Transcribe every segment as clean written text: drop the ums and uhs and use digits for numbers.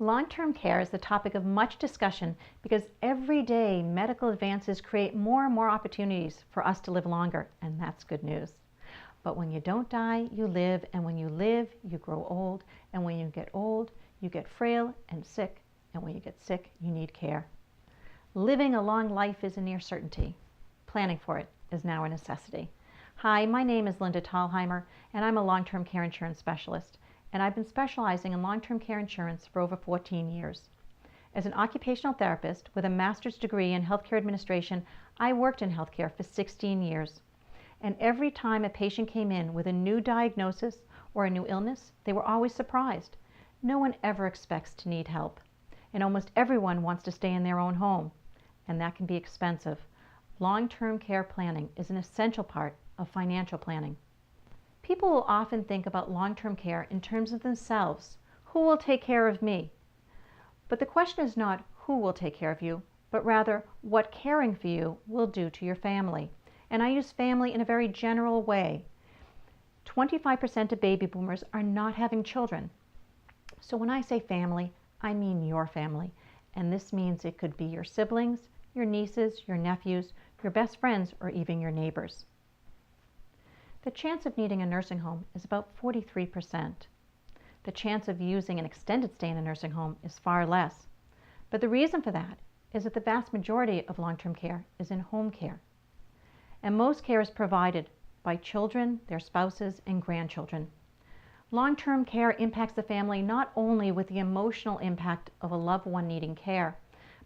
Long-term care is the topic of much discussion because every day medical advances create more and more opportunities for us to live longer, and that's good news. But when you don't die, you live, and when you live, you grow old, and when you get old, you get frail and sick, and when you get sick, you need care. Living a long life is a near certainty. Planning for it is now a necessity. Hi, my name is Linda Thalheimer, and I'm a long-term care insurance specialist, and I've been specializing in long-term care insurance for over 14 years. As an occupational therapist with a master's degree in healthcare administration, I worked in healthcare for 16 years. And every time a patient came in with a new diagnosis or a new illness, they were always surprised. No one ever expects to need help, and almost everyone wants to stay in their own home, and that can be expensive. Long-term care planning is an essential part of financial planning. People will often think about long-term care in terms of themselves. Who will take care of me? But the question is not who will take care of you, but rather what caring for you will do to your family. And I use family in a very general way. 25% of baby boomers are not having children. So when I say family, I mean your family. And this means it could be your siblings, your nieces, your nephews, your best friends, or even your neighbors. The chance of needing a nursing home is about 43%. The chance of using an extended stay in a nursing home is far less. But the reason for that is that the vast majority of long-term care is in home care. And most care is provided by children, their spouses, and grandchildren. Long-term care impacts the family not only with the emotional impact of a loved one needing care,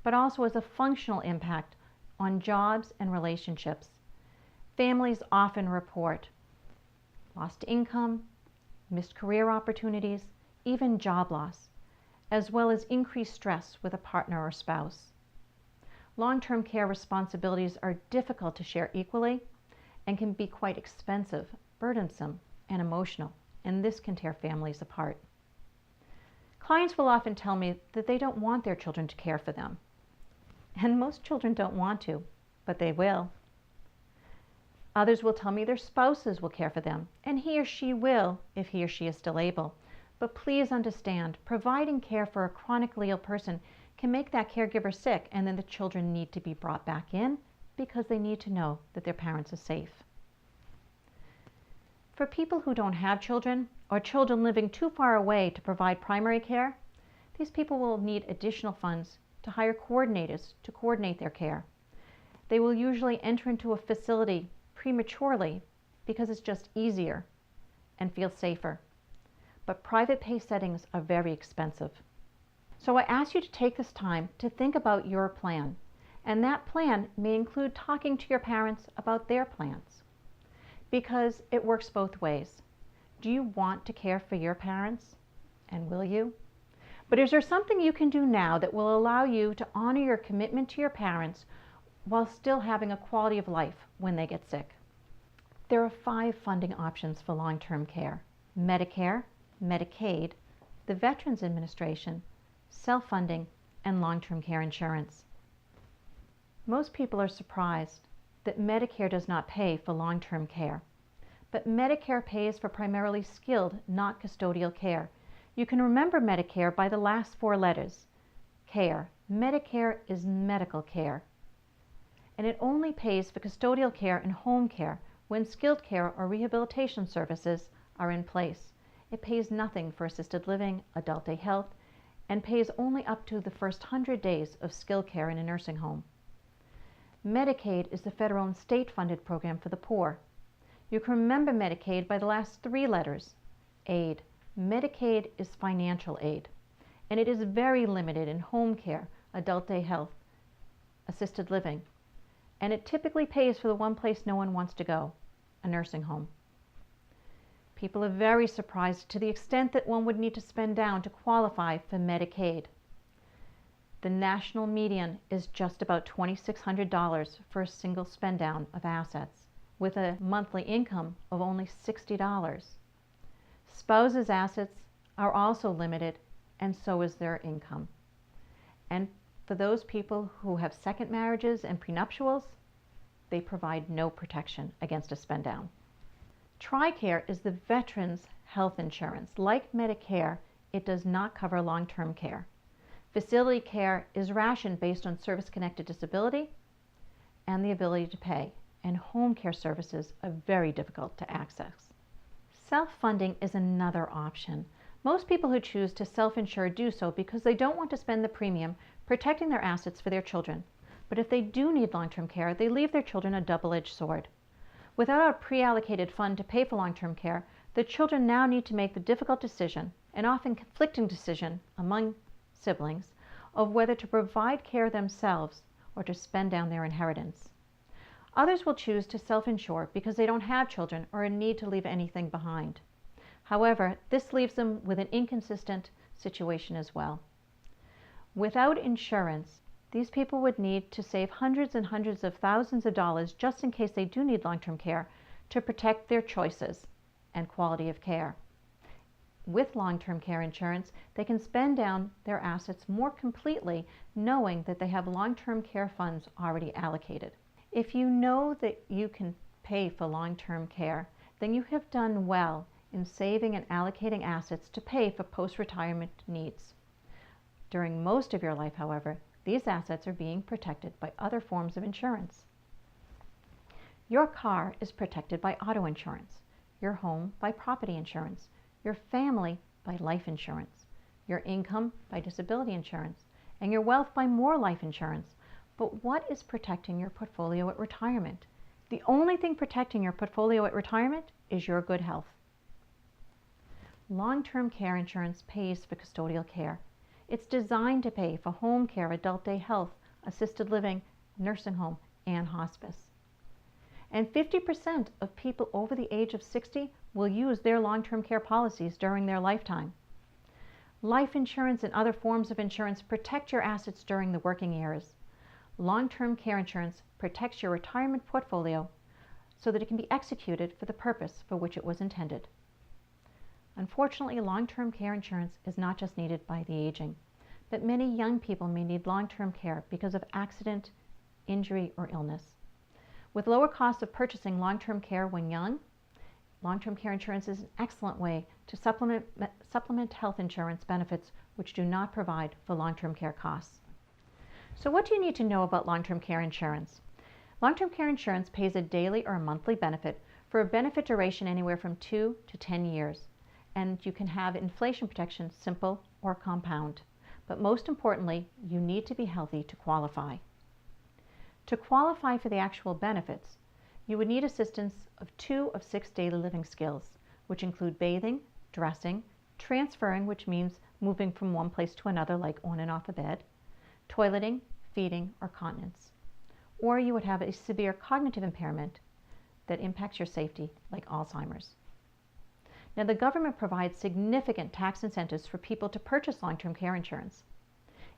but also as a functional impact on jobs and relationships. Families often report lost income, missed career opportunities, even job loss, as well as increased stress with a partner or spouse. Long-term care responsibilities are difficult to share equally and can be quite expensive, burdensome, and emotional, and this can tear families apart. Clients will often tell me that they don't want their children to care for them. And most children don't want to, but they will. Others will tell me their spouses will care for them, and he or she will if he or she is still able. But please understand, providing care for a chronically ill person can make that caregiver sick, and then the children need to be brought back in because they need to know that their parents are safe. For people who don't have children, or children living too far away to provide primary care, these people will need additional funds to hire coordinators to coordinate their care. They will usually enter into a facility prematurely because it's just easier and feels safer. But private pay settings are very expensive. So I ask you to take this time to think about your plan, and that plan may include talking to your parents about their plans, because it works both ways. Do you want to care for your parents? And will you? But is there something you can do now that will allow you to honor your commitment to your parents while still having a quality of life when they get sick? There are 5 funding options for long-term care: Medicare, Medicaid, the Veterans Administration, self-funding, and long-term care insurance. Most people are surprised that Medicare does not pay for long-term care. But Medicare pays for primarily skilled, not custodial care. You can remember Medicare by the last 4 letters. CARE. Medicare is medical care. And it only pays for custodial care and home care when skilled care or rehabilitation services are in place. It pays nothing for assisted living, adult day health, and pays only up to the first 100 days of skilled care in a nursing home. Medicaid is the federal and state-funded program for the poor. You can remember Medicaid by the last 3 letters. AID. Medicaid is financial aid, and it is very limited in home care, adult day health, assisted living, and it typically pays for the one place no one wants to go, a nursing home. People are very surprised to the extent that one would need to spend down to qualify for Medicaid. The national median is just about $2,600 for a single spend down of assets, with a monthly income of only $60. Spouses' assets are also limited, and so is their income. And for those people who have second marriages and prenuptials, they provide no protection against a spend down. TRICARE is the veterans' health insurance. Like Medicare, it does not cover long-term care. Facility care is rationed based on service-connected disability and the ability to pay, and home care services are very difficult to access. Self-funding is another option. Most people who choose to self-insure do so because they don't want to spend the premium protecting their assets for their children. But if they do need long-term care, they leave their children a double-edged sword. Without a pre-allocated fund to pay for long-term care, the children now need to make the difficult decision, and often conflicting decision among siblings, of whether to provide care themselves or to spend down their inheritance. Others will choose to self-insure because they don't have children or a need to leave anything behind. However, this leaves them with an inconsistent situation as well. Without insurance, these people would need to save hundreds and hundreds of thousands of dollars just in case they do need long-term care to protect their choices and quality of care. With long-term care insurance, they can spend down their assets more completely, knowing that they have long-term care funds already allocated. If you know that you can pay for long-term care, then you have done well in saving and allocating assets to pay for post-retirement needs. During most of your life, however, these assets are being protected by other forms of insurance. Your car is protected by auto insurance, your home by property insurance, your family by life insurance, your income by disability insurance, and your wealth by more life insurance. But what is protecting your portfolio at retirement? The only thing protecting your portfolio at retirement is your good health. Long-term care insurance pays for custodial care. It's designed to pay for home care, adult day health, assisted living, nursing home, and hospice. And 50% of people over the age of 60 will use their long-term care policies during their lifetime. Life insurance and other forms of insurance protect your assets during the working years. Long-term care insurance protects your retirement portfolio so that it can be executed for the purpose for which it was intended. Unfortunately, long-term care insurance is not just needed by the aging, but many young people may need long-term care because of accident, injury, or illness. With lower costs of purchasing long-term care when young, long-term care insurance is an excellent way to supplement health insurance benefits which do not provide for long-term care costs. So what do you need to know about long-term care insurance? Long-term care insurance pays a daily or a monthly benefit for a benefit duration anywhere from 2 to 10 years. And you can have inflation protection, simple or compound. But most importantly, you need to be healthy to qualify. To qualify for the actual benefits, you would need assistance of 2 of 6 daily living skills, which include bathing, dressing, transferring, which means moving from one place to another like on and off a bed, toileting, feeding, or continence. Or you would have a severe cognitive impairment that impacts your safety, like Alzheimer's. Now, the government provides significant tax incentives for people to purchase long-term care insurance.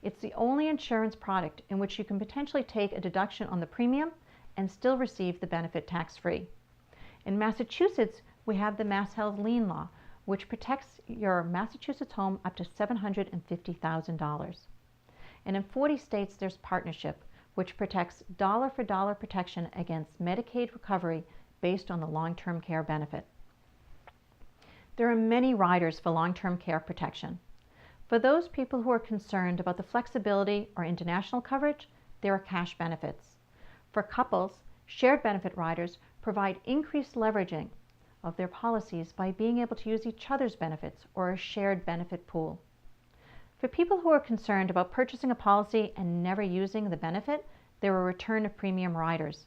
It's the only insurance product in which you can potentially take a deduction on the premium and still receive the benefit tax-free. In Massachusetts, we have the Mass Health Lien Law, which protects your Massachusetts home up to $750,000. And in 40 states, there's partnership, which protects dollar-for-dollar protection against Medicaid recovery based on the long-term care benefit. There are many riders for long-term care protection. For those people who are concerned about the flexibility or international coverage, there are cash benefits. For couples, shared benefit riders provide increased leveraging of their policies by being able to use each other's benefits or a shared benefit pool. For people who are concerned about purchasing a policy and never using the benefit, there are return of premium riders.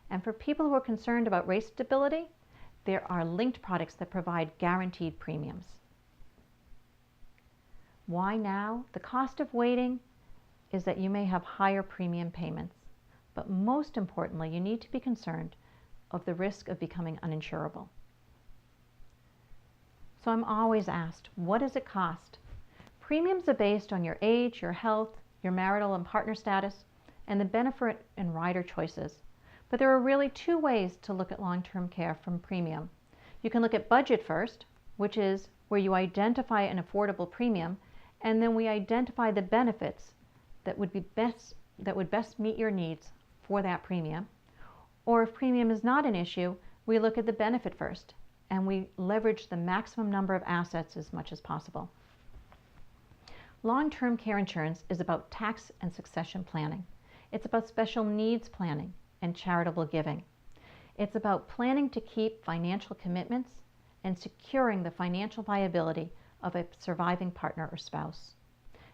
And for people who are concerned about rate stability, there are linked products that provide guaranteed premiums. Why now? The cost of waiting is that you may have higher premium payments. But most importantly, you need to be concerned of the risk of becoming uninsurable. So I'm always asked, what does it cost? Premiums are based on your age, your health, your marital and partner status, and the benefit and rider choices. But there are really 2 ways to look at long-term care from premium. You can look at budget first, which is where you identify an affordable premium, and then we identify the benefits that would best meet your needs for that premium. Or if premium is not an issue, we look at the benefit first, and we leverage the maximum number of assets as much as possible. Long-term care insurance is about tax and succession planning. It's about special needs planning and charitable giving. It's about planning to keep financial commitments and securing the financial viability of a surviving partner or spouse.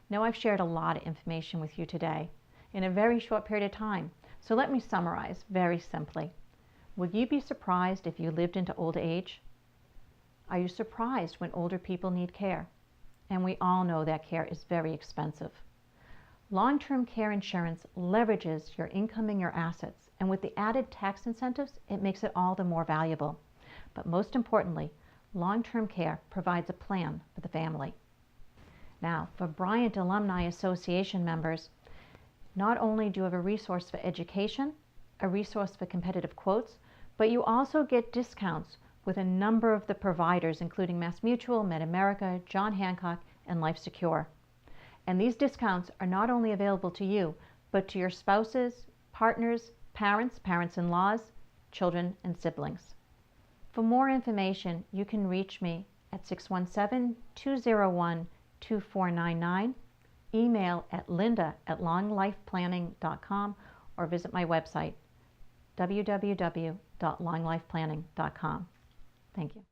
Now, I've shared a lot of information with you today in a very short period of time, so let me summarize very simply. Would you be surprised if you lived into old age? Are you surprised when older people need care? And we all know that care is very expensive. Long-term care insurance leverages your income and your assets, and with the added tax incentives, it makes it all the more valuable. But most importantly, long-term care provides a plan for the family. Now, for Bryant Alumni Association members, not only do you have a resource for education, a resource for competitive quotes, but you also get discounts with a number of the providers, including MassMutual, MedAmerica, John Hancock, and Life Secure. And these discounts are not only available to you, but to your spouses, partners, parents, parents-in-laws, children, and siblings. For more information, you can reach me at 617-201-2499, email at linda@longlifeplanning.com, or visit my website, www.longlifeplanning.com. Thank you.